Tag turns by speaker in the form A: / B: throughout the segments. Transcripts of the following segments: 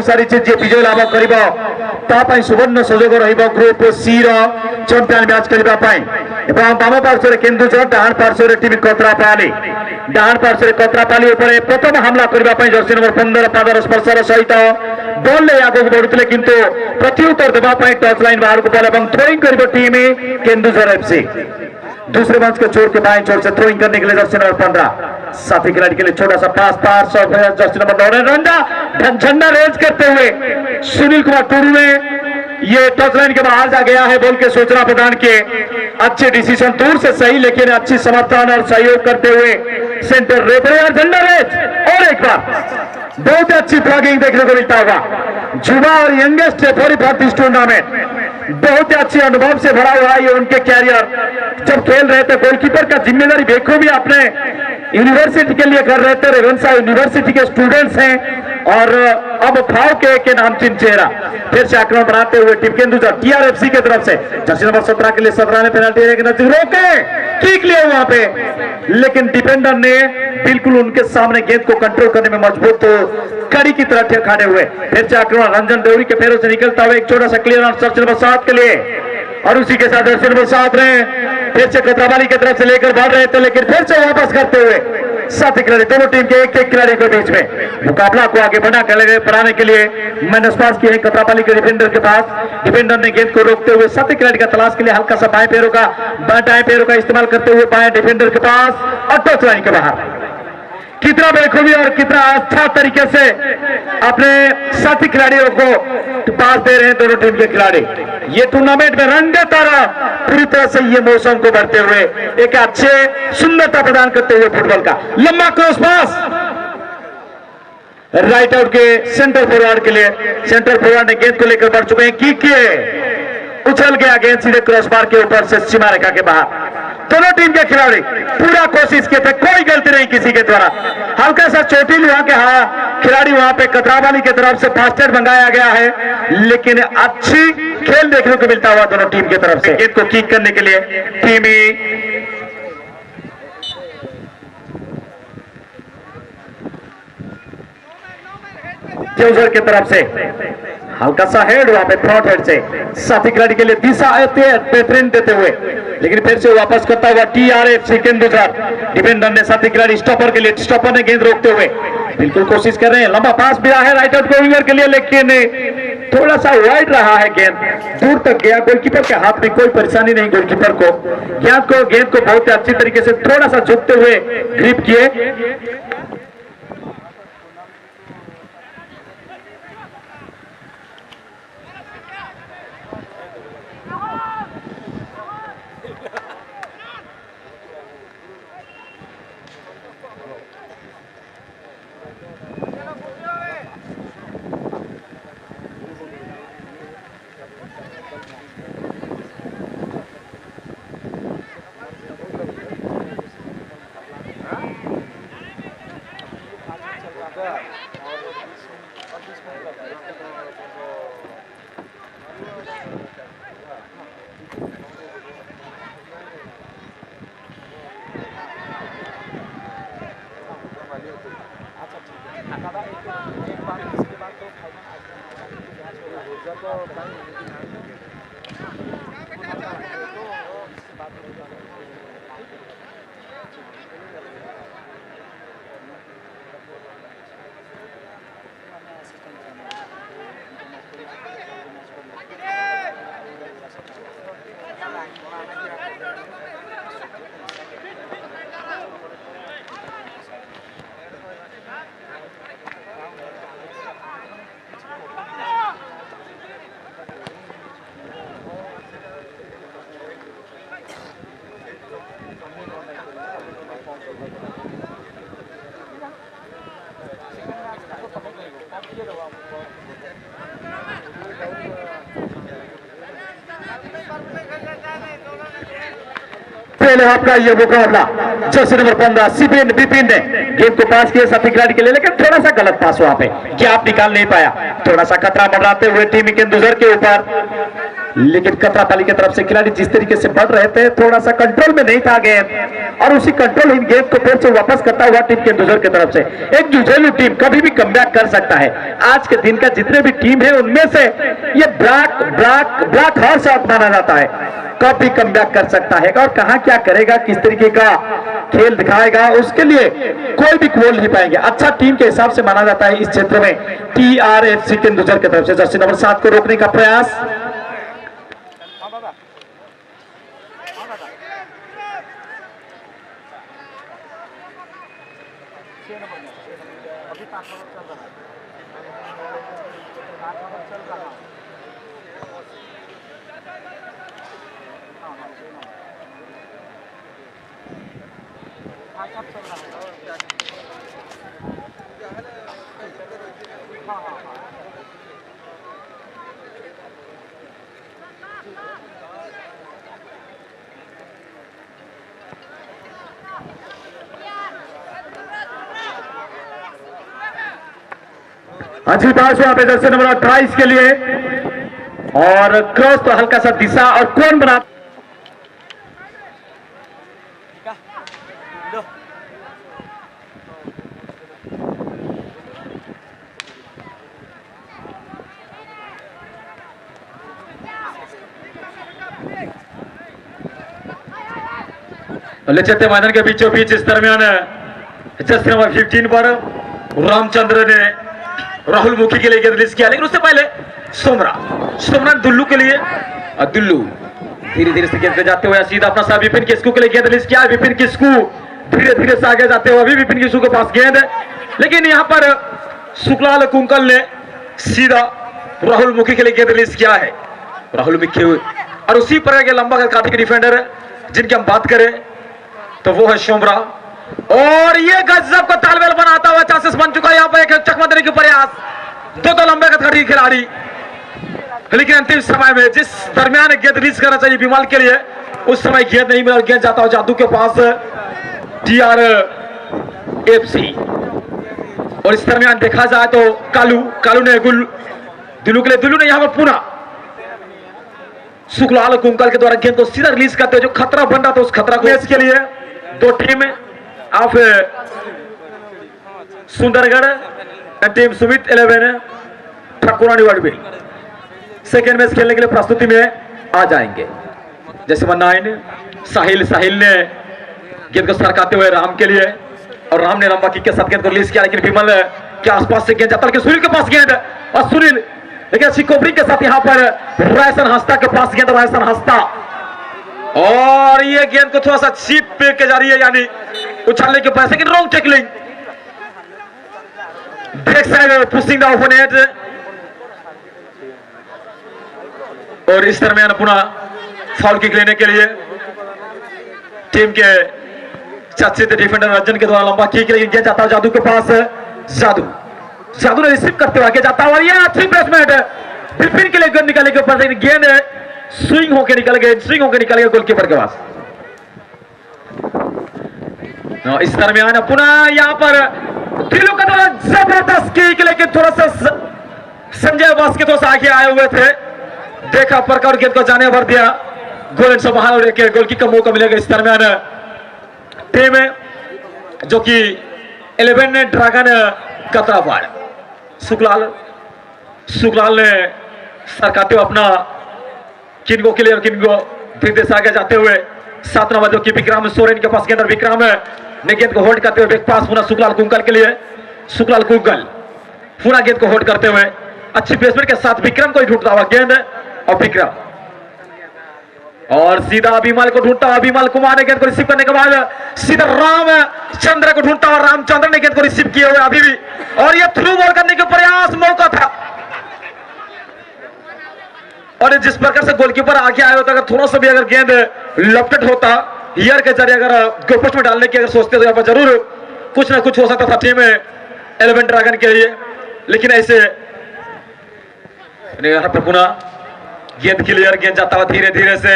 A: सारी चीज विजय लाभ कर सुवर्ण सुजोग ग्रुप सी चैंपियन मैच करने बाम पार्श्व केन्दुझर डाण पार्श्व टीम कतरापाली डाण पार्श्व कतरापाली प्रथम हमला करने जर्सी नंबर 15 पादर स्पर्शर सहित बॉल आगे बढ़ुते किंतु प्रत्युत्तर देवाई टच लाइन बाहर को बॉल और थ्रोइंग कर टीम केन्दुझर एफसी। दूसरे मंच के छोर के बाएं छोर से थ्रोइंग करने के लिए जर्सी नंबर 15 साथी खिलाड़ी के लिए छोटा सा पास जर्सी नंबर 9 रंडा झंडा रेज करते हुए सुनील कुमार टूडू ने ये टच लाइन के बाहर जा गया है बोल के सूचना प्रदान किए। अच्छे डिसीजन दूर से सही लेकिन अच्छी समर्थन और सहयोग करते हुए सेंटर रेफरी और झंडा रेज और एक बार बहुत अच्छी ब्लॉगिंग देखने को मिलता होगा। युवा और youngest referee for this tournament बहुत ही अच्छे अनुभव से भरा हुआ है उनके कैरियर। जब खेल रहे थे गोलकीपर का जिम्मेदारी बेखूबी अपने यूनिवर्सिटी के लिए कर रहे थे। रेवेंसा यूनिवर्सिटी के स्टूडेंट्स हैं और अब फाव के नाम चिन्ह चेहरा फिर से आक्रमण बनाते हुए टीम केन्दुझर टीआरएफसी की तरफ से जर्सी नंबर 17 के लिए 17 ने पेनल्टी रोके किक लिया वहां पे लेकिन डिफेंडर ने बिल्कुल उनके सामने गेंद को कंट्रोल करने में मजबूत कड़ी की तरह खड़े हुए। फिर से आक्रमण रंजन डोरी के पैरों से निकलता हुआ एक छोटा सा क्लियर जर्सी नंबर 7 के लिए और उसी के साथ जर्सी नंबर 7 ने फिर से कतरापाली की तरफ से लेकर बढ़ रहे थे लेकिन फिर से वापस करते हुए साथी खिलाड़ी दोनों टीम के एक खिलाड़ी के बीच में मुकाबला को आगे बढ़ाने के लिए माइनस पास किए कतरापाली के डिफेंडर के पास। डिफेंडर ने गेंद को रोकते हुए साथी खिलाड़ी का तलाश के लिए हल्का सा दाएं पैरों का इस्तेमाल करते हुए बाएं डिफेंडर के पास और टच लाइन के बाहर। कितना बेखूबी और कितना अच्छा तरीके से अपने साथी खिलाड़ियों को पास दे रहे हैं दोनों टीम के खिलाड़ी। ये टूर्नामेंट में रंगे तारा पूरी तरह से ये मौसम को बढ़ते हुए एक अच्छे सुंदरता प्रदान करते हुए फुटबॉल का लंबा क्रॉस पास राइट आउट के सेंटर फॉरवर्ड के लिए। सेंटर फॉरवर्ड ने गेंद को लेकर बढ़ चुके हैं किक किए उछल गया गेंद सीधे क्रॉस बार के ऊपर से सीमा रेखा के बाहर। दोनों टीम के खिलाड़ी पूरा कोशिश किए थे कोई गलती नहीं किसी के द्वारा। हल्का सा चोटिल वहां के खिलाड़ी वहां पे कतरापाली की तरफ से फास्टेड मंगाया गया है लेकिन अच्छी खेल देखने को मिलता हुआ दोनों टीम की तरफ से। गेंद को किक करने के लिए टीम केन्दुझर की तरफ से हल्का सा हेड वहां पे फ्रंट हेड से साथी खिलाड़ी के लिए दिशा बेहतरीन देते हुए लेकिन फिर से वापस करता हुआ टीआरएफसी केन्दुझर। डिफेंडर ने साथी खिलाड़ी स्टॉपर के लिए स्टॉपर ने गेंद रोकते हुए बिल्कुल कोशिश कर रहे हैं। लंबा पास भी है राइट आउट विंगर के लिए लेकिन थोड़ा सा वाइड रहा है गेंद दूर तक गया। गोलकीपर के हाथ में कोई परेशानी नहीं। गोलकीपर को गेंद को बहुत अच्छी तरीके से थोड़ा सा झुकते हुए ग्रिप किए। पहले आपका ये मुकाबला जर्सी नंबर 15 सिपिन बिपिन ने गेंद को पास किया साथी खिलाड़ी के लिए लेकिन थोड़ा सा गलत पास वहां पे क्या आप निकाल नहीं पाया। थोड़ा सा खतरा मंडराते हुए टीम केन्दुझर के ऊपर लेकिन कतरापाली की तरफ से खिलाड़ी जिस तरीके से बढ़ रहे थे थोड़ा सा कंट्रोल में नहीं था गेम, और उसी कंट्रोल इन गेम को फिर से वापस करता हुआ टीम केंदुझर की तरफ से। एक जुझेलू टीम कभी भी कमबैक कर सकता है। आज के दिन का जितने भी टीम है उनमें से ये ब्लैक हॉर्स माना जाता है, कभी कमबैक कर सकता है। और कहां क्या करेगा, किस तरीके का खेल दिखाएगा, उसके लिए कोई भी बोल नहीं पाएंगे। अच्छा टीम के हिसाब से माना जाता है इस क्षेत्र में TRFC केंदुझर की तरफ से। जर्सी नंबर 7 को रोकने का प्रयास, अच्छी पास वहां पे जर्सी नंबर 28 के लिए, और क्रॉस तो हल्का सा दिशा और कौन बना लेचते मैदान के बीचों बीच इस दरमियान जर्सी नंबर 15 पर रामचंद्र ने राहुल मुखी के लिए गेंद रिलीज किया, लेकिन उससे पहले सोमरा दुल्लू के लिए, दुल्लू धीरे धीरे से गेंद पे जाते हुए सीधा अपना सा विपिन किस्कू के लिए गेंद रिलीज किया। विपिन किस्कू धीरे धीरे से आगे जाते हुए अभी विपिन किस्कू के पास गेंद है, लेकिन यहां पर शुक्लाल कुंकल ने सीधा राहुल मुखी के लिए गेंद रिलीज किया है। राहुल मुखी और उसी पर के लंबा काठी के डिफेंडर जिनकी हम बात करें तो वो है सोमरा, और ये गजब का तालमेल बनाता हुआ चांसेस बन चुका है। यहाँ पर एक चकमा देने के प्रयास, दो लंबे का खड़ी खिलाड़ी, लेकिन अंतिम समय में जिस दरमियान गेंद रिलीज करना चाहिए विमल के लिए उस समय गेंद नहीं मिला और गेंद जाता हुआ जादू के पास TRFC। और इस दरमियान देखा जाए तो कालू ने दुल्लू के लिए, दुल्लू ने यहाँ पर पुनः शुक्लाल कुंकल के द्वारा गेंद को सीधा रिलीज करते जो खतरा बन रहा था उस खतरा को इसके लिए दो team of Sundargarh team Sumit 11 Thakurani वार्डविल सेकेंड मैच खेलने के लिए प्रस्तुति में आ जाएंगे। जैसे 9 साहिल ने गेंद को सरकाते हुए राम के लिए, और राम ने लंबा किक के साथ गेंद को रिलीज किया, लेकिन विमल के आसपास से गेंद जाता, लेकिन सुनील के पास गेंद, और सुनील लेकिन अच्छी कोबरी के साथ यहां पर रायसन हंसता के पास गेंद, रायसन हंसता, और ये गेंद को थोड़ा सा चीप पे के जा रही है, यानी उछालने के पास, लेकिन wrong tackling, back side pushing the opponent. और इस दरमियान पुनः फाउल किक लेने के लिए टीम के चर्चित डिफेंडर अर्जुन के द्वारा लंबा किक, लेकिन गेंद जाता है जादू के पास, जादू ने रिसीव करते हुए आगे जाता है, और ये अच्छी प्लेसमेंट विपिन के लिए गेंद निकालने के ऊपर, लेकिन गेंद स्विंग होकर निकल गए गोलकीपर के पास। इस दरमियान पुनः यहाँ पर दिल्लू का द्वारा जबरदस्त किक, लेकिन थोड़ा सा संजय वास के थोड़ा सा आगे आए हुए थे, देखा पर और गेंद को जाने भर दिया, गोल से बाहर गोलकीपर का मौका मिलेगा। इस दरमियान टीम जो कि 11 ने ड्रैगन कतरापाड़ शुक्लाल ने सरकाते हुए अपना किनको के लिए और किनको धीरे से आगे जाते हुए 7 नंबर जो कि विक्रम सोरेन के पास गेंद, और विक्रम ने गेंद को होल्ड करते हुए बैक पास पुनः शुक्लाल कुंकल के लिए, शुक्लाल कुंकल पुनः गेंद को होल्ड करते हुए अच्छी प्लेसमेंट के साथ विक्रम को ही ढूंढता हुआ गेंद, और विक्रम और सीधा अभिमल को ढूंढता हुआ अभिमल कुमार ने गेंद को रिसीव करने के बाद सीधा रामचंद्र को ढूंढता हुआ रामचंद्र ने गेंद को रिसीव किए हुए अभी भी, और यह थ्रू बॉल करने के प्रयास मौका था, और जिस प्रकार से गोलकीपर आगे आया होता, अगर थोड़ा सा भी अगर गेंद लपटेड होता हियर के जरिए अगर गोलपोस्ट में डालने की अगर सोचते तो यहाँ पर जरूर कुछ ना कुछ हो सकता था टीम 11 ड्रैगन के लिए, लेकिन ऐसे यहाँ पर पुनः गेंद क्लियर, गेंद जाता हुआ धीरे धीरे से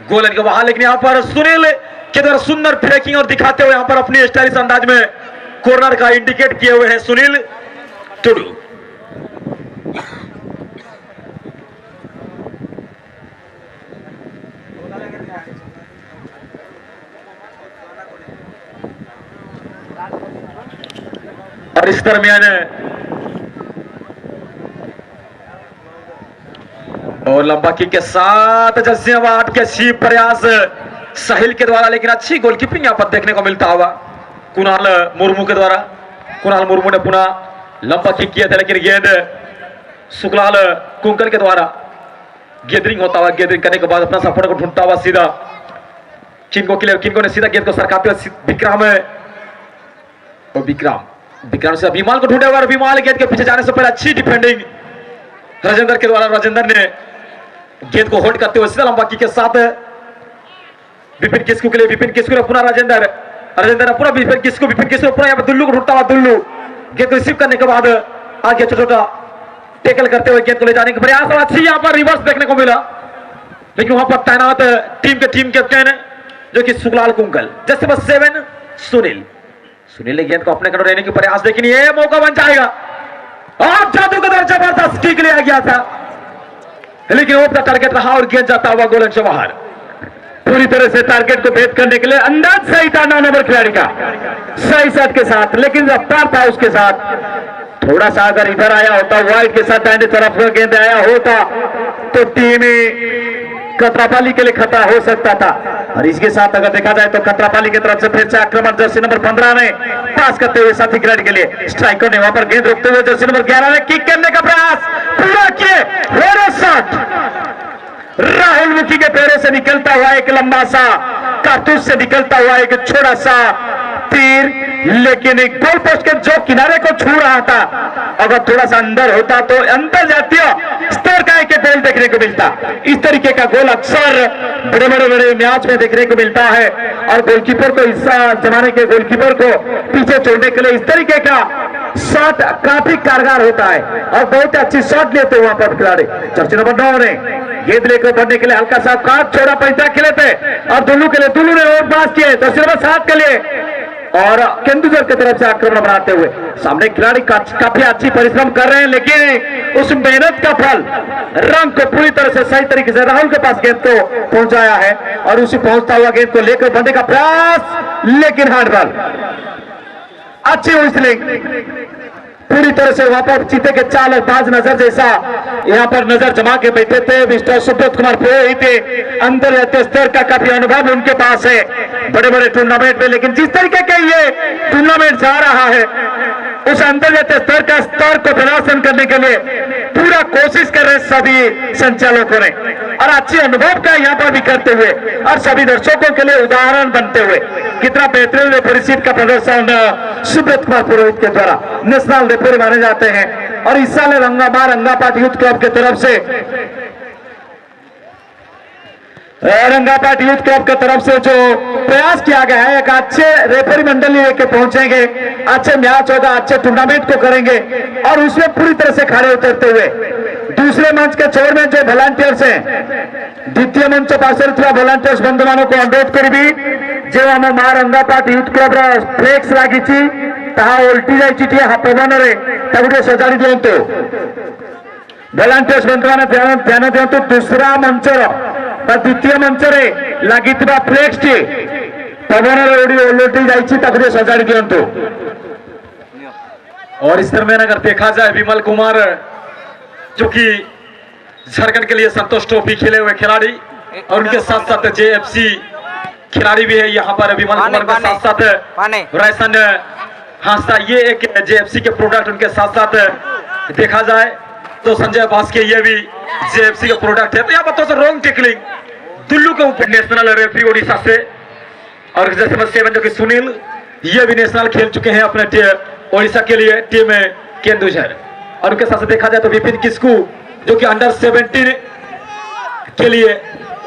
A: गोल के बाहर, लेकिन यहाँ पर सुनील के द्वारा सुंदर ब्रेकिंग और दिखाते हुए यहाँ पर अपनी स्टाइलिश अंदाज में कॉर्नर का इंडिकेट किए हुए हैं सुनील टुडू। और इस दरमियान और लंबा किक के साथ जज्जियाबाद के अच्छी प्रयास साहिल के द्वारा, लेकिन अच्छी गोलकीपिंग यहां पर देखने को मिलता हुआ कुणाल मुर्मू के द्वारा। कुणाल मुर्मू ने पुनः लंबा किक किया था, लेकिन गेंद सुखलाल कुंकल के द्वारा गेदरिंग होता हुआ, गेदरिंग करने के बाद अपना सफर को ढूंढता हुआ सीधा किनको ने सीधा गेंद को सरकाते हुए विक्रम से विमाल को ढूंढे हुआ, विमाल गेंद के पीछे जाने से पहले अच्छी डिफेंडिंग राजेंद्र के द्वारा। राजेंद्र ने गेंद को होल्ड करते हुए सीधा लंबा किक के साथ विपिन किस्कू के लिए, विपिन किस्कू ने पुनः राजेंद्र ने पूरा विपिन किस्कू पूरा यहाँ पर दुल्लू को ढूंढता हुआ, दुल्लू गेंद को रिसीव करने के बाद आगे छोटा टेकल करते हुए गेंद को ले जाने का प्रयास, और अच्छी यहाँ पर रिवर्स देखने को मिला, लेकिन वहां पर तैनात टीम कैप्टन जो कि सुखलाल कुंकल, जैसे बस 7 सुनील ने गेंद को अपने कंट्रोल लेने की प्रयास, लेकिन ये मौका बन जाएगा और जादू का दर्जा जबरदस्त किक लिया गया था, लेकिन वो अपना टारगेट रहा और गेंद जाता हुआ गोलन से बाहर। पूरी तरह से टारगेट को भेद करने के लिए अंदाज सही था 9 नंबर खिलाड़ी का, सही शॉट के साथ, लेकिन रफ्तार था उसके साथ। थोड़ा सा अगर इधर आया होता, वाइड के साथ दाहिने तरफ गेंद आया होता तो टीम कतरापाली के लिए खतरा हो सकता था। और इसके साथ अगर देखा जाए तो कतरापाली की तरफ से फिर से आक्रमण जर्सी नंबर 15 ने पास करते हुए साथी खिलाड़ी के लिए, स्ट्राइकर ने वहां पर गेंद रोकते हुए जर्सी नंबर 11 ने किक करने का प्रयास पूरा किए, राहुल मुखी के पैरों से निकलता हुआ एक लंबा सा कारतूस से निकलता हुआ एक छोटा सा तीर, लेकिन एक गोल पोस्ट के जो किनारे को छू रहा था, अगर थोड़ा सा अंदर होता तो अंदर जातीय स्तर का एक गोल देखने को मिलता। इस तरीके का गोल अक्सर बड़े मैच में देखने को मिलता है, और गोलकीपर को इस जमाने के गोलकीपर को पीछे छोड़ने के लिए इस तरीके का शॉट काफी कारगर होता है, और बहुत अच्छी शॉट लेते हैं वहां पर खिलाड़ी। जर्सी नंबर 9 ने गेंद लेकर बढ़ने के लिए हल्का सा काट छोड़ा पैंता खेले थे, और दुल्लू के लिए दुल्लू ने और पास किए जर्सी नंबर 7 के लिए, और केंदुझर की तरफ से आक्रमण बनाते हुए सामने खिलाड़ी काफी अच्छी परिश्रम कर रहे हैं, लेकिन उस मेहनत का फल रंग को पूरी तरह से सही तरीके से राहुल के पास गेंद को पहुंचाया है, और उसी पहुंचता हुआ गेंद को लेकर बढ़ने का प्रयास, लेकिन हार्ड बॉल अच्छी हुई पूरी तरह से वहां पर चीते के चाल और बाज नजर जैसा यहाँ पर नजर जमा के बैठे थे मिस्टर सुब्रत कुमार पुरोहित। अंतर्राष्ट्रीय स्तर का काफी अनुभव उनके पास है बड़े टूर्नामेंट में, लेकिन जिस तरीके का ये टूर्नामेंट जा रहा है उस अंतर्राष्ट्रीय स्तर का स्तर को प्रदर्शन करने के लिए पूरा कोशिश कर रहे सभी संचालकों ने, और अच्छे अनुभव का यहाँ पर भी करते हुए और सभी दर्शकों के लिए उदाहरण बनते हुए कितना बेहतरीन रेफरी सीट का प्रदर्शन सुब्रत कुमार पुरोहित के द्वारा नेशनल रेफरी माने जाते हैं। और इस साल रंगापाट यूथ क्लब की तरफ से रंगापाट यूथ क्लब की तरफ से जो प्रयास किया गया है, एक अच्छे रेफरी मंडली लेके पहुंचेंगे, अच्छे मैच होगा, अच्छे टूर्नामेंट को करेंगे, और उसमें पूरी तरह से खड़े उतरते हुए दूसरे मंच के छोर में जो वॉलंटियर्स हैं, द्वितीय मंच पार्श्व वॉलंटियर्स बंधु मानों को अनुरोध करी जो आम मां रंगापाट यूथ क्लब फ्लेक्स लगी ताहा उल्टी जाए पवନରେ ताकू सजाड़ी दिंतु। वॉलंटियर्स बंधु मैंने ध्यान दिंतु दूसरा मंचर द्वितीय मंचरे लगी फ्लेक्स टी पवନରେ उल्टी जाए सजाड़ी दिंतु। और इस दरमियान अगर देखा जाए विमल कुमार जो कि झारखंड के लिए संतोष ट्रॉफी खेले हुए खिलाड़ी, और उनके साथ साथ जेएफसी खिलाड़ी भी है यहाँ पर विमल कुमार के साथ साथ रायसन हांसदा, ये एक जेएफसी के प्रोडक्ट उनके साथ साथ देखा जाए तो संजय बास्के ये भी जेएफसी के प्रोडक्ट है। तो यहाँ पर तो रॉन्ग टेकलिंग दुल्लू के ऊपर नेशनल रेफरी ओडिशा से, और जैसे नंबर 7 जो कि सुनील ये भी नेशनल खेल चुके हैं अपने ओडिशा के लिए टीम केंदुझर। और उनके साथ देखा जाए तो विपिन किस्कू जो कि अंडर 17 के लिए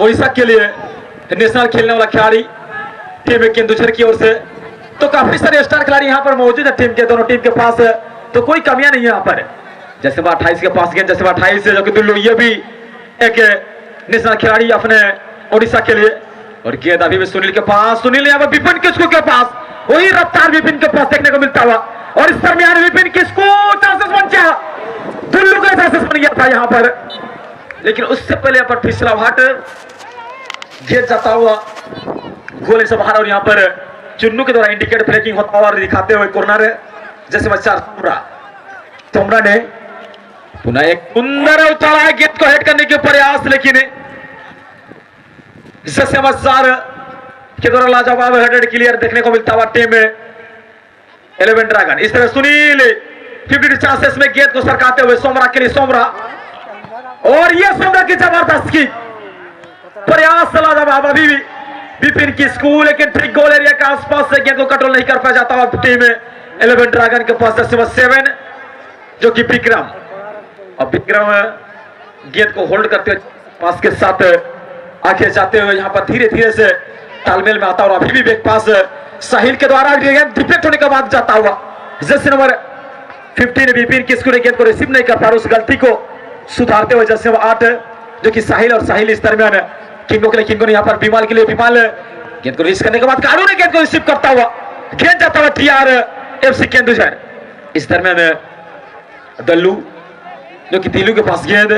A: ओडिशा के लिए नेशनल खेलने वाला खिलाड़ी टीम केंदुझर की ओर से। तो काफी सारे स्टार खिलाड़ी यहाँ पर मौजूद है टीम के, दोनों टीम के पास तो कोई कमियां नहीं है यहाँ पर। जैसे 28 के पास गेंद, जैसे 28 जो कि दुल्लू ये भी एक नेशनल खिलाड़ी अपने ओडिशा के लिए, और गेंद अभी भी सुनील के पास, सुनील यहाँ पर विपिन किस्कू के पास, वही रफ्तार विपिन के पास देखने को मिलता हुआ, और इस दरमियान विपिन किस्कू चांसेस बन गया, दुल्लू का चांसेस बन गया था यहाँ पर, लेकिन उससे पहले यहाँ पर फिसला भाट गेंद जाता हुआ गोल से बाहर, और यहाँ पर चुन्नू के द्वारा इंडिकेट ब्रेकिंग होता हुआ दिखाते हुए कॉर्नर जैसे बच्चा तुमरा ने पुनः एक सुंदर उछाला गेंद को हेड करने के प्रयास, लेकिन जैसे मजार के द्वारा लाजवाब हेडेड क्लियर देखने को मिलता हुआ टीम में 11 ड्रैगन। इस तरह सुनील 50 चांसेस में गेंद को सरकाते हुए सोमरा के लिए सोमरा, और ये सोमरा की जबरदस्त की प्रयास लाजवाब अभी भी विपिन की स्कूल, लेकिन ठीक गोल एरिया के आसपास से गेंद को कंट्रोल नहीं कर पाया जाता हुआ टीम में 11 ड्रैगन के पास 7 जो कि विक्रम, और विक्रम गेंद को होल्ड करते हुए पास के साथ आगे जाते हुए यहाँ पर धीरे धीरे से तालमेल में आता, और अभी भी बैक पास साहिल के द्वारा डिफेक्ट होने के बाद जाता हुआ जैसे नंबर 15 विपिन की स्कूल गेंद को रिसीव नहीं कर पा रहा, उस गलती को सुधारते हुए जैसे 8 जो कि साहिल, और साहिल इस दरमियान किंगो के लिए किंगो ने यहाँ पर विमाल के लिए विमाल गेंद को रिलीज करने के बाद कानू ने गेंद को रिसीव करता हुआ गेंद जाता हुआ TRFC केंदुझर। इस दरमियान दल्लू जो कि दिलू के पास गेंद,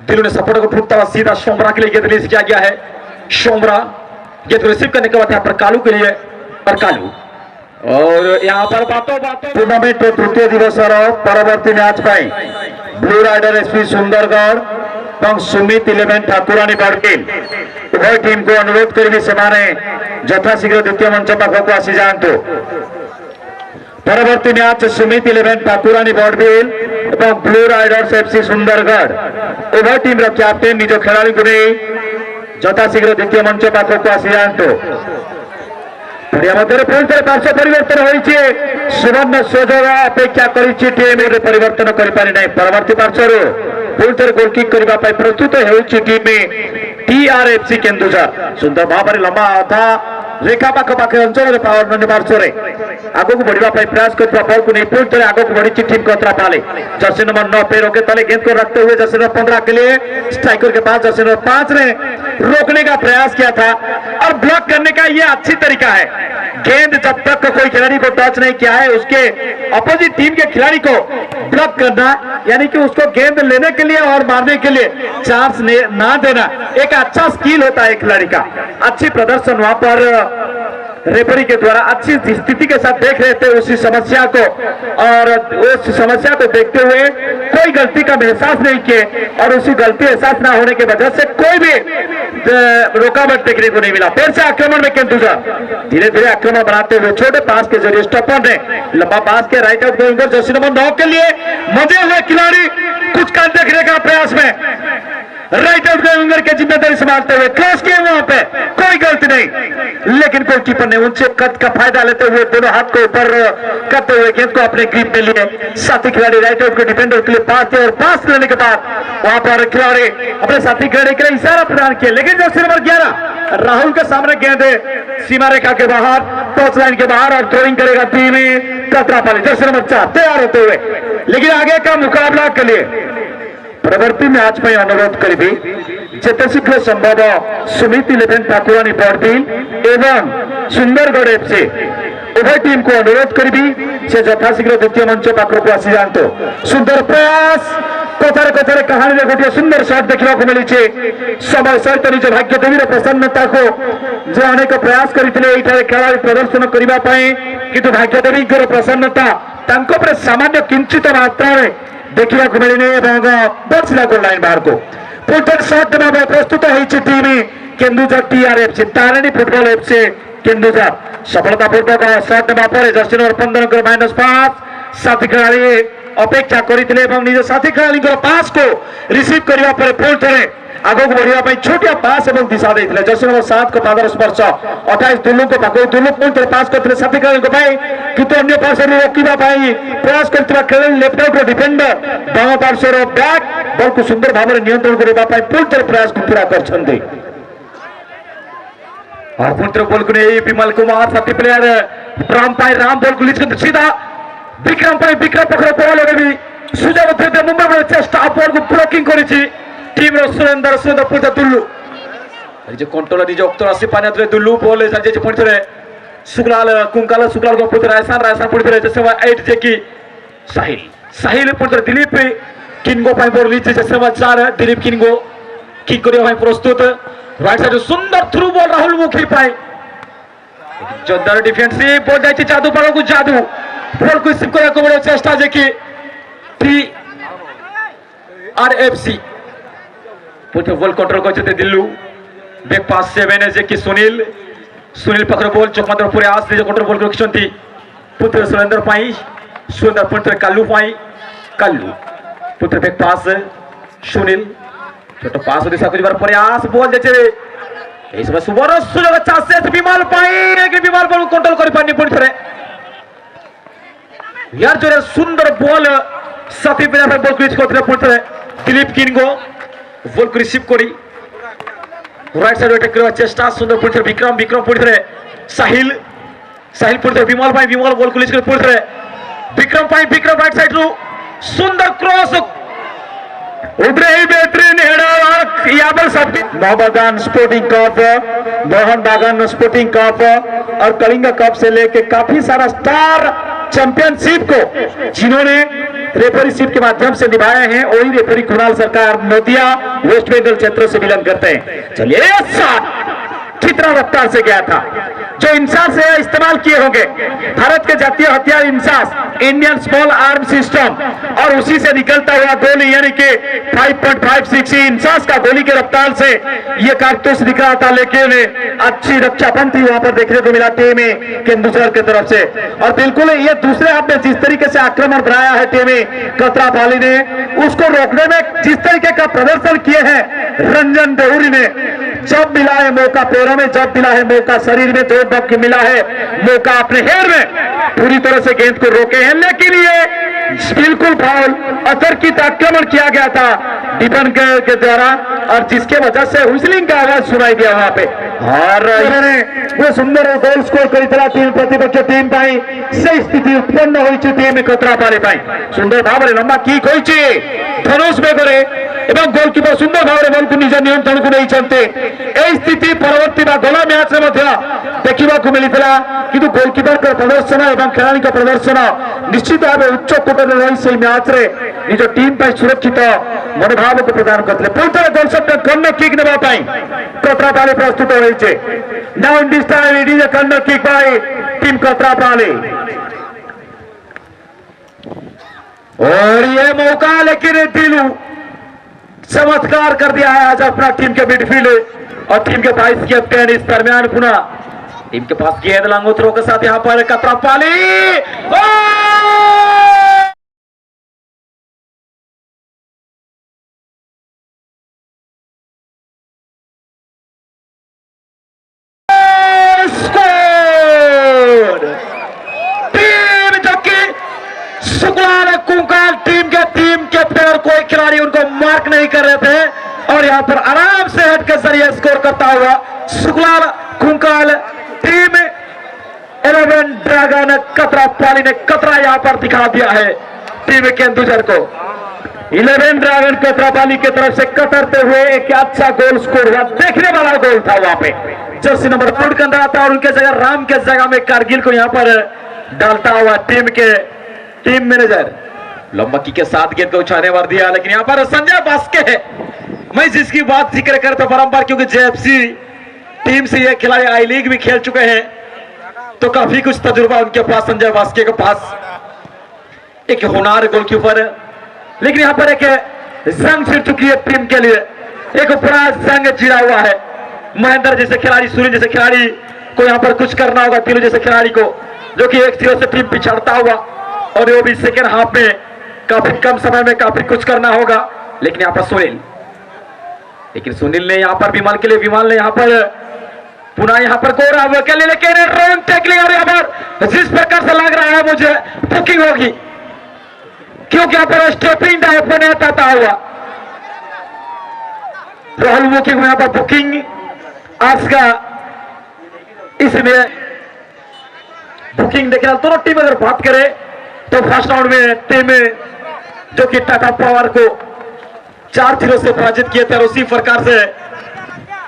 A: दिलू ने सपोर्ट को ठूकता हुआ सीधा सोमरा के लिए गेंद रिलीज किया गया है। सोमरा गेंद को रिसीव करने के बाद यहाँ पर कालू के लिए, और कालू, और यहाँ पर बातों टूर्नामेंट तृतीय दिवस परवर्ती match blue rider SP Sundargarh और सुमित 11 ठाकुरानी बड़किल उभय टीम को अनुरोध करी से यथाशीघ्र द्वितीय मंच पाखक आसी जातु। परवर्ती मैच सुमित 11 ठाकुरानी बड़बिल और ब्लू राइडर्स एफसी सुंदरगढ़ उभय टीम कैप्टेन निज खेलाड़ी को नहीं यथाशीघ्र द्वितीय मंच पाखक आसी जातु। पार्श्व परिवर्तन होती सुवर्ण सुजोग अपेक्षा कर परिवर्तन कर परवर्ती पार्श्व पुणी थे गोल किक करने प्रस्तुत होम TRFC केंदुझर सुंदर भाव लंबा अधा रेखा पाखे अंचल पावर पार्श्व आग को बढ़ा प्रयास कर बॉल को नहीं पुणी थे आग को बढ़ी टीम कोतरापाली जर्सी नंबर 9 पे रोके तले गेंद को रखते हुए जर्सी नंबर 15 के लिए स्ट्राइकर के पास जर्सी नंबर 5 ने रोकने का प्रयास किया था, और ब्लॉक करने का यह अच्छी तरीका है। गेंद जब तक कोई खिलाड़ी को टच नहीं किया है उसके अपोजिट टीम के खिलाड़ी को ब्लॉक करना, यानी कि उसको गेंद लेने के लिए और मारने के लिए चांस ना देना एक अच्छा स्किल होता है खिलाड़ी का। अच्छी प्रदर्शन वहां पर रेफरी के द्वारा अच्छी स्थिति के साथ देख रहे थे उसी समस्या को, और उस समस्या को देखते हुए कोई गलती का एहसास नहीं किए, और उसी गलती एहसास ना होने की वजह से कोई भी रुकावट देखने को नहीं मिला। फिर से आक्रमण में केंदुझर धीरे धीरे आक्रमण बनाते हुए छोटे पास के जरिए स्टॉपर ने लंबा पास के right out going Jersey number 9 के लिए मजे हुए खिलाड़ी कुछ कर देखने का प्रयास में राइट आउट गोइंगर के जिम्मेदारी संभालते हुए क्रॉस किए वहां पे कोई गलती नहीं, लेकिन गोलकीपर ने ऊंचे कद का फायदा लेते हुए दोनों हाथ को ऊपर करते हुए गेंद को अपने ग्रिप में लिए साथी खिलाड़ी राइट आउट के डिफेंडर के लिए पास दिया, और पास लेने के बाद वहां पर खिलाड़ी अपने साथी खिलाड़ी के लिए इशारा प्रदान किया, लेकिन जर्सी नंबर 11 राहुल के सामने गेंद सीमा रेखा के बाहर टच लाइन के बाहर, और थ्रोइंग करेगा टीम कोतरापाली जर्सी नंबर 4 तैयार होते हुए, लेकिन आगे का मुकाबला के लिए प्रवर्ती मैच में अनुरोध करी जिते शीघ्र संभव सुमित 11 ठाकुरानी बड़बिल एवं सुंदरगढ़ एफसी उभय टीम को अनुरोध करी से यथाशीघ्र द्वितीय मंच पाखक आसी जातु। सुंदर प्रयास कथार कथार कहानी गोटे सुंदर शॉट देखा मिली समय सहित निज भाग्यदेवी प्रसन्नता को जो अनेक प्रयास करते खेला प्रदर्शन करने किंतु भाग्यदेवी प्रसन्नता सामान्य किंचित मात्रा देखा मिलनी बचला गोल लाइन बाहर को पुटर शॉट देवा प्रस्तुत होती team Keonjhar TRFC Tarini football FC Keonjhar सफलतापूर्वक शॉट देवा जर्सी नंबर 15 -5 साथी खिलाड़ी अपेक्षा करते निज साथी खिलाड़ी पास को रिसीव करने पुणी थे आग को बढ़ा छोटिया पास और दिशा देते जर्सी नंबर 7 को पादर स्पर्श 28 दुल्लू को पाक दुल्लू पुणी थे पास करते साथी खिलाड़ी किंतु अन्य पार्श्व रोकने प्रयास कर लेफ्ट आउट डिफेंडर बाम पार्श्वर बैक बॉल को सुंदर भाव में नियंत्रण करने पुणी थे प्रयास को पूरा कर बॉल को नहीं विमल कुमार साथी प्लेयर राम बॉल को लीज सीधा विक्रम पाखे बॉल भी सुजोग थे मुंबई में चेष्टा बॉल को ब्लॉकिंग कर टीम सुरेंद्र पुणी दुल्लू निज कंट्रोल निज अक्तराशी पानी दुल्लू बॉल पुणी थे शुक्लाल कुंकाल शुक्लाल को पुणी रायसान पुणी थे जैसे 8 जे की साहिल पुणी दिलीप किंगो बॉल लीज जैसे 4 दिलीप किंगो किक करने प्रस्तुत राइट साइड सुंदर थ्रू बॉल राहुल मुखी जोरदार डिफेंसिव बॉल जाती जादू पाड़ को जादू
B: বল কো রিসিভ করার কোবড়ে চেষ্টা যে কি টিআরএফসি পুরো বল কন্ট্রোল করতে দিল্লু ব্যাক পাস 7 যে কি সুনীল পাখর বল চোখ মাত্র উপরে আসলে যে কন্ট্রোল বল রଖିଛନ୍ତି পুত্র सुरेंद्र ପାଇଁ सुंदर पुत्र कालू ପାଇଁ कालू पुत्र बैक पास सुनील छोट पास दिशा कर प्रयास बॉल जे এই সময় সুবর্ণ সুযোগ চাষে বিমল পাই कि विमल बॉल कंट्रोल कर पानी पुणी थरे यार जोरे सुंदर बॉल साथी बिना बॉल क्रिच करते पुणी थरे दिलीप किंगो बॉल को रिसीव करी राइट साइड अटैक करवा चेष्टा सुंदर पुणी थरे विक्रम पुणी थरे साहिल पुणी थरे विमल पाई विमल बॉल को रिलीज कर पुणी थरे विक्रम राइट साइड रु सुंदर क्रॉस उधरे ही बेहतरीन हेडर याबल सब मोहन बागान स्पोर्टिंग कप और कलिंगा कप से लेके काफी सारा स्टार चैंपियनशिप को जिन्होंने रेफरीशिप के माध्यम से निभाए हैं वही रेफरी कुणाल सरकार नोदिया वेस्ट बंगाल क्षेत्र से बिलोंग करते हैं। चलिए शॉट कितना रफ्तार से गया था जो इंसास से इस्तेमाल किए होंगे भारत के जातीय हथियार INSAS Indian small arm system और उसी से निकलता हुआ गोली यानी कि 5.56 इंसास का गोली के रफ्तार से ये कारतूस दिख रहा था लेकिन अच्छी रक्षाबंदी वहां पर देखने को मिला टीम केंदुसर की तरफ से और बिल्कुल ये दूसरे हाथ में जिस तरीके से आक्रमण बढ़ाया है टीम कतरापाली ने उसको रोकने में जिस तरीके का प्रदर्शन किए हैं रंजन देहुरी ने जब मिला है मौका पैरों में जब मिला है मौका शरीर में जो वक्त मिला है मौका अपने हेर में पूरी तरह से गेंद को रोके हैं लेकिन ये बिल्कुल फाउल अतर्कित आक्रमण किया गया था डिफेंस के द्वारा और जिसके वजह से हुइसलिंग का आवाज सुनाई दिया वहां पे और वो सुंदर गोल स्कोर कर प्रतिपक्ष टीम पाई से स्थिति उत्पन्न होइछि टीम कतरापाली पाई सुंदर भाव लंबा किक होइछि धनुष बेगरे एवं गोलकीपर सुंदर भाव बॉल को निज नियंत्रण को नहीं चलते स्थिति परवर्ती गला मैच में देखा मिलता किंतु गोलकीपर प्रदर्शन एवं खिलाड़ी प्रदर्शन निश्चित भाव उच्च कोटर रही से मैच रे निज टीम पर सुरक्षित मनोभाव को प्रदान करते पुनः गोल शॉट कर्नर किक नेबाई कतरापाली प्रस्तुत होइछे now in this time it is a corner kick by team Katrapali और ये मौका लेकिन दिलू चमत्कार कर दिया है आज अपना टीम के मिडफील्ड और टीम के वाइस कैप्टन इस दरमियान पुनः टीम के पास गेंद लांगोत्रो के साथ यहां पर कतरापाली टीम के प्लेयर कोई खिलाड़ी उनको मार्क नहीं कर रहे थे और यहां पर आराम से हेड के जरिए स्कोर करता हुआ शुक्लाल कुंकाल टीम 11 ड्रैगन कतरापाली ने कतरा यहां पर दिखा दिया है टीम केंदुझर को 11 ड्रैगन कतरापाली की तरफ से कतरते हुए एक अच्छा गोल स्कोर हुआ देखने वाला गोल था वहां पे जर्सी नंबर 4 का अंदर आता और उनके जगह राम के जगह में कारगिल को यहां पर डालता हुआ टीम मैनेजर लंबा की के साथ गेंद को उछाने वार दिया लेकिन यहां पर संजय बास्के है मैं जिसकी बात जिक्र करता बारंबार क्योंकि जेएफसी टीम से ये खिलाड़ी आई लीग भी खेल चुके हैं तो काफी कुछ तजुर्बा उनके पास संजय बास्के के पास एक होनार गोलकीपर लेकिन यहां पर एक जंग छिड़ चुकी है टीम के लिए एक बड़ा जंग छिड़ा हुआ है महेंद्र जैसे खिलाड़ी सूर्य जैसे खिलाड़ी को यहां पर कुछ करना होगा तिलू जैसे खिलाड़ी को जो कि एक सिरे से टीम पिछड़ता हुआ और वो भी सेकेंड हाफ में काफी कम समय में काफी कुछ करना होगा लेकिन यहाँ पर सुनील ने यहाँ पर विमल के लिए विमल ने यहाँ पर पुनः यहाँ पर गौरव के लिए लेकिन रॉन्ग टैकलिंग और यहाँ पर जिस प्रकार से लग रहा है मुझे बुकिंग होगी क्योंकि यहाँ पर स्टेपिंग डाइव में आता हुआ राहुल बुकिंग यहाँ पर बुकिंग आज का इसमें बुकिंग देखना दोनों टीम अगर बात करें तो फर्स्ट राउंड में टीम जो कि टाटा पावर को 4-0 से पराजित किए थे और उसी प्रकार से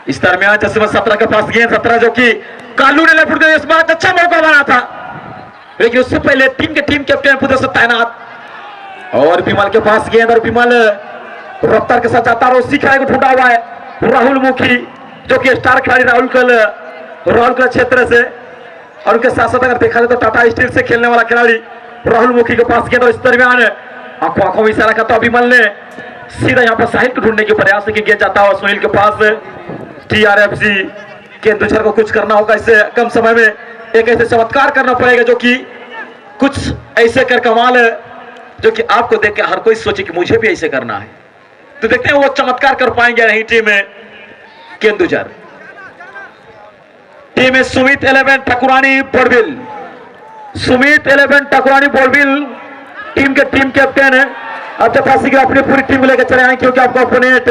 B: इस दरमियान जैसे 17 के पास गेंद 17 जो कि कालू ने लेफ्ट इस बार अच्छा मौका बना था लेकिन उससे पहले टीम कैप्टन पुदर से तैनात और विमल के पास गेंद और विमल रफ्तार के साथ जाता और उसी खिलाड़ी को ढूंढा हुआ है राहुल मुखी जो कि स्टार खिलाड़ी राहुल कल क्षेत्र से और उनके साथ साथ अगर देखा जाए तो टाटा स्टील से खेलने वाला खिलाड़ी राहुल मुखी के पास गेंद और इस दरमियान आंखों आंखों में इशारा करता अभिमल ने सीधा यहाँ पर साहिल को ढूंढने के प्रयास की गेंद जाता हुआ सुनील के पास। टीआरएफसी केंदुझर को कुछ करना होगा, इससे कम समय में एक ऐसे चमत्कार करना पड़ेगा जो कि कुछ ऐसे कर कमाल है जो कि आपको देख के हर कोई सोचे कि मुझे भी ऐसे करना है। तो देखते हैं वो चमत्कार कर पाएंगे नहीं टीम में केंदुझर। टीम में सुमित 11 ठाकुरानी बोरबिल, सुमित 11 ठाकुरानी बोरबिल टीम के टीम कैप्टन है। अब जब फांसी अपनी पूरी टीम लेकर चले आए क्योंकि आपका ओपोनेंट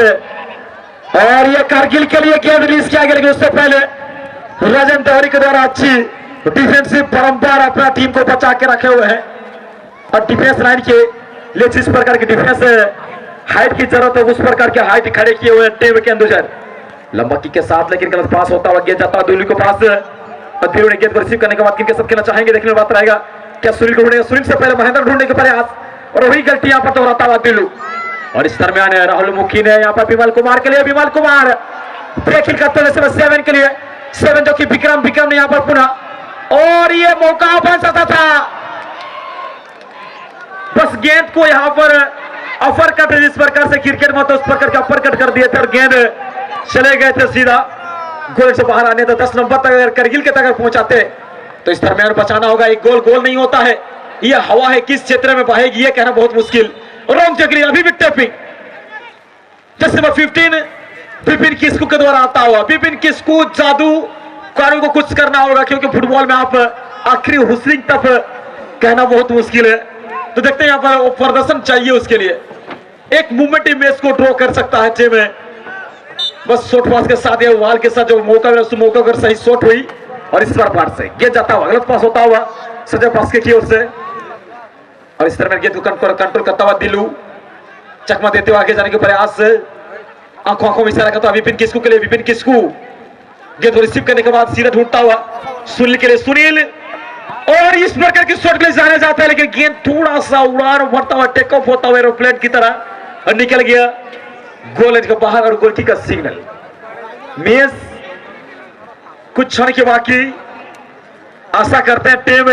B: और ये कारगिल के लिए गेंद रिलीज किया गया, लेकिन उससे पहले रजन दौरी के द्वारा अच्छी डिफेंसिव परंपरा अपना टीम को बचा के रखे हुए हैं और डिफेंस लाइन के लिए जिस प्रकार की डिफेंस हाइट की जरूरत है उस प्रकार के हाइट खड़े किए हुए टीम के अंदर लंबा किक के साथ, लेकिन गलत पास होता हुआ गेंद जाता है दिल्ली के पास और दिल्ली ने गेंद को रिसीव करने के बाद किनके साथ खेलना चाहेंगे देखने में बात रहेगा। क्या सुनील को ढूंढेगा? सुनील से पहले महेंद्र ढूंढने के प्रयास और वही गलती यहाँ पर दोहराता हुआ दिल्लू और इस दरमियान राहुल मुखी ने यहाँ पर विमल कुमार के लिए, विमल कुमार ब्रेक करते हुए 7 के लिए 7 जो कि विक्रम ने यहाँ पर पुनः और ये मौका बन सकता था, बस गेंद को यहाँ पर अपर कट जिस प्रकार से क्रिकेट में तो उस प्रकार के अपर कट कर दिए थे और गेंद चले गए थे सीधा गोल से बाहर आने तो 10 नंबर तक अगर करगिल के तक पहुंचाते तो इस दरमियान बचाना होगा। एक गोल नहीं होता है, यह हवा है किस क्षेत्र में बहेगी यह कहना बहुत मुश्किल। रॉन्ग जगरी अभी भी tapping just number 15 Vipin Kisku के द्वारा आता हुआ। विपिन किस्कू जादू कारों को कुछ करना होगा क्योंकि फुटबॉल में आप आखिरी हुसलिंग तक कहना बहुत मुश्किल है। तो देखते हैं यहाँ पर वो प्रदर्शन चाहिए, उसके लिए एक मूवमेंट मैच को ड्रॉ कर सकता है टीम में। बस शॉट पास के साथ या वाल के साथ जो मौका मिला उस मौका पर सही शॉट हुई और इस बार पार से गेंद जाता हुआ गलत पास होता हुआ सजय पास की ओर से और इस तरह में गेंद को कंट्रोल करता हुआ दिलू चकमा देते हुए आगे जाने के प्रयास, आंखों में इशारा करता हुआ विपिन किस्कू के लिए। विपिन किस्कू गेंद को रिसीव करने के बाद सीधा ढूंढता हुआ सुनील के लिए, सुनील और इस प्रकार की शॉट के लिए जाने जाता है लेकिन गेंद थोड़ा सा उड़ान भरता हुआ टेक ऑफ होता हुआ एरोप्लेन की तरह और निकल गया गोल के बाहर और गोल का सिग्नल। मैच कुछ क्षण के बाकी, आशा करते हैं team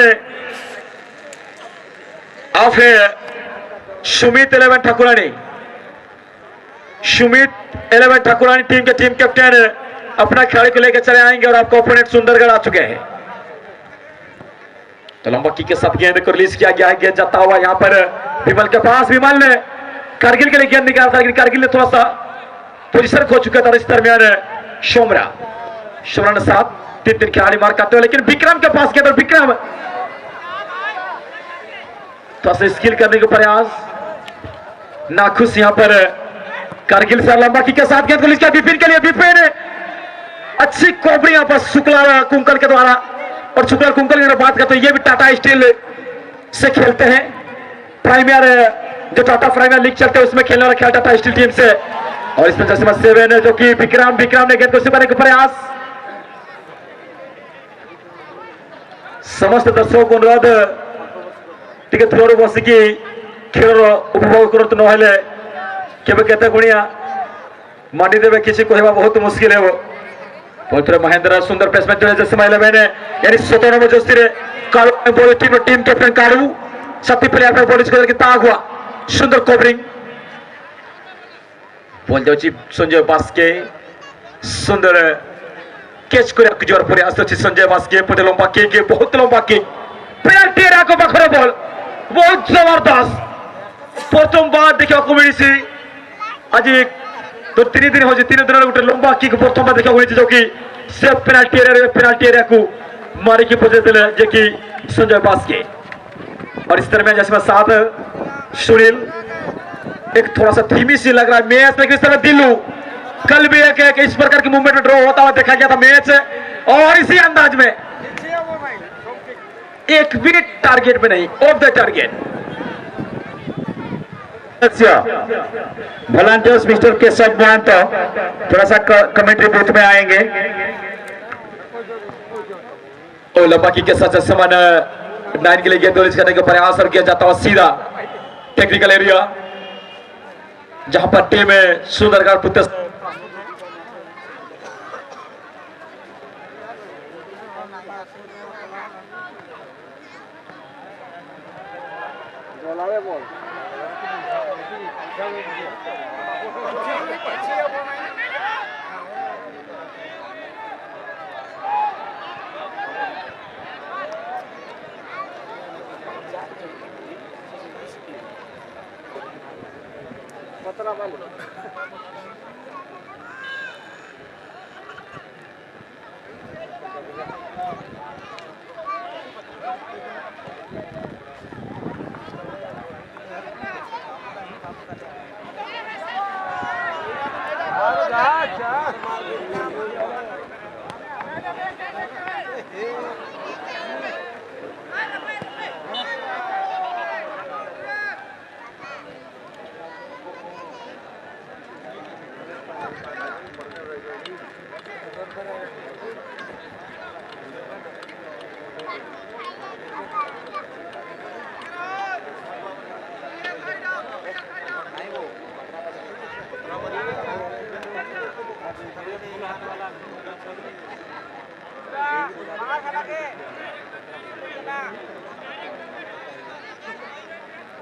B: of Sumit 11 Thakurani, Sumit 11 Thakurani team के टीम कैप्टन अपना खिलाड़ी को लेकर चले आएंगे और आपका ओपोनेंट सुंदरगढ़ आ चुके हैं। तो लंबा किक के साथ गेंद को रिलीज किया गया है, गेंद जाता हुआ यहाँ पर विमल के पास। विमल ने कारगिल के लिए गेंद निकाला था लेकिन कारगिल ने थोड़ा सा पोजीशन खो चुका था। इस दरमियान शोमरा ने साथ 3 खिलाड़ी मार करते हुए लेकिन विक्रम के पास गेंद और विक्रम थोड़ा सा स्किल करने के प्रयास, नाखुश यहाँ पर कारगिल से लंबा किक के साथ गेंद को रिलीज किया विपिन के लिए। विपिन अच्छी कोबरी यहाँ पर शुक्ला कुंकल के द्वारा और शुक्ला कुंकल की बात करते हैं ये भी टाटा स्टील से खेलते हैं। प्राइमियर जो टाटा प्राइमियर लीग चलते हैं उसमें खेलने वाला खेल टाटा स्टील टीम से और इसमें जैसे 7 जो कि विक्रम ने गेंद को सिपाने का प्रयास। समस्त दर्शकों को अनुरोध टिके थोड़ा बसिकी खेल उपभोग करते नहले केवे केते गुणिया मांडी देवे किसी कहवा बहुत मुश्किल है। वो बोलते महेंद्र सुंदर प्लेसमेंट जो जैसे 11 यानी 17 नंबर जोशी रे कालू बोल team captain Kalu Satti player पर बॉल इसको ताग हुआ सुंदर कवरिंग बोल जाउची संजय बास्के सुंदर कैच करे जोर प्रयास अछि संजय बास्के पटे लंबा के बहुत लंबा के पेनाल्टी एरिया को पाखरे बॉल बहुत जबरदस्त प्रथम बार देखा को मिली आज तो 3 दिन हो 3 दिन गोटे लंबा किक प्रथम बार देखा मिली जो कि से पेनाल्टी एरिया को मारी की पहुंचे दिले जे कि संजय बास्के और इस तरह में जैसे 7 सुनील एक थोड़ा सा धीमी सी लग रहा है मैच लेकिन इस तरह दिल्लू कल भी एक इस प्रकार की मूवमेंट में ड्रॉ होता हुआ देखा गया था मैच और इसी अंदाज में एक भी टारगेट में नहीं off the target.
A: Volunteers mister Keshav Mahant थोड़ा सा कमेंट्री बूथ में आएंगे।
B: लंबाकी के साथ समान 9 के लिए गेंद रिलीज करने का प्रयास और किया जाता हुआ सीधा टेक्निकल एरिया जहां पर टीम सुंदरगढ़ पुत्र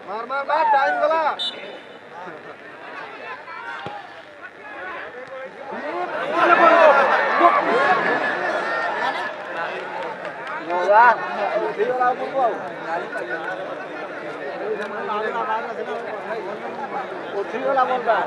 C: मार मार मार टाइम गला बोलता